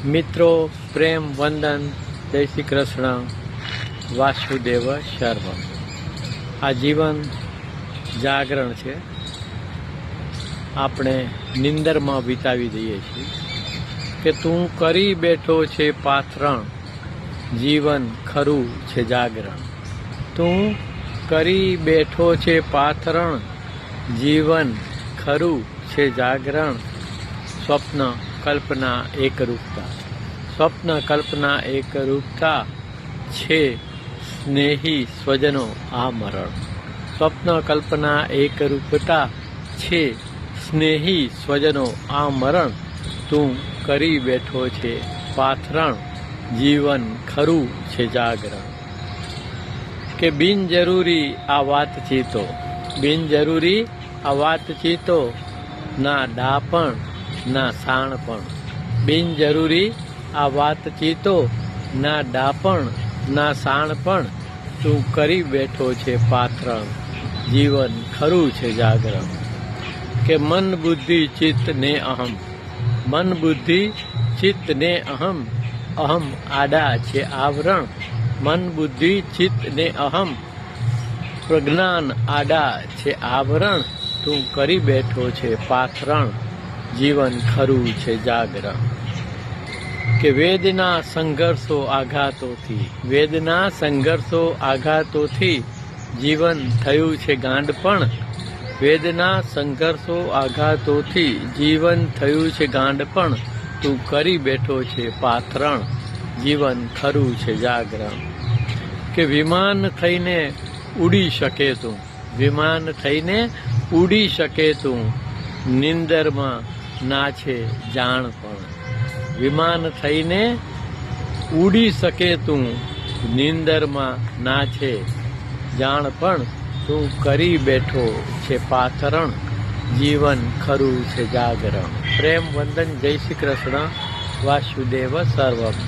મિત્રો પ્રેમ વંદન, જય શ્રી કૃષ્ણ, વાસુદેવ સર્વ। આ જીવન જાગરણ છે, આપણે નિંદરમાં વિતાવી દઈએ છીએ કે તું કરી બેઠો છે પાથરણ, જીવન ખરું છે જાગરણ। તું કરી બેઠો છે પાથરણ, જીવન ખરું છે જાગરણ। સ્વપ્ન કલ્પના એકરૂપતા, સ્વપ્ન કલ્પના એકરૂપતા છે સ્નેહી સ્વજનો આ મરણ। સ્વપ્ન કલ્પના એકરૂપતા છે સ્નેહી સ્વજનો આ મરણ। તું કરી બેઠો છે પાથરણ, જીવન ખરું છે જાગરણ। કે બિનજરૂરી આ વાતચીતો, બિનજરૂરી આ વાતચીતો, ના ડાપણ ના સાણપણ। બિનજરૂરી આ વાતચીતો, ના ડાપણ ના સાણપણ। તું કરી બેઠો છે પાથરણ, જીવન ખરું છે જાગરણ। કે મન બુદ્ધિ ચિત્ત ને અહમ, મન બુદ્ધિ ચિત્ત ને અહમ, અહમ આડા છે આવરણ। મન બુદ્ધિ ચિત્ત ને અહમ, પ્રજ્ઞાન આડા છે આવરણ। તું કરી બેઠો છે પાથરણ, જીવન ખરું છે જાગરણ। કે વેદના સંઘર્ષો આઘાતોથી, વેદના સંઘર્ષો આઘાતોથી, જીવન થયું છે ગાંડપણ। વેદના સંઘર્ષો આઘાતોથી, જીવન થયું છે ગાંડપણ। તું કરી બેઠો છે પાથરણ, જીવન ખરું છે જાગરણ। કે વિમાન થઈને ઉડી શકે તું, વિમાન થઈને ઉડી શકે તું, નિંદરમાં ના છે જાણપણ। વિમાન થઈને ઉડી શકે તું, નિંદરમાં ના છે જાણપણ। તું કરી બેઠો છે પાથરણ, જીવન ખરું છે જાગરણ। પ્રેમ વંદન, જય શ્રી કૃષ્ણ, વાસુદેવ સર્વમ।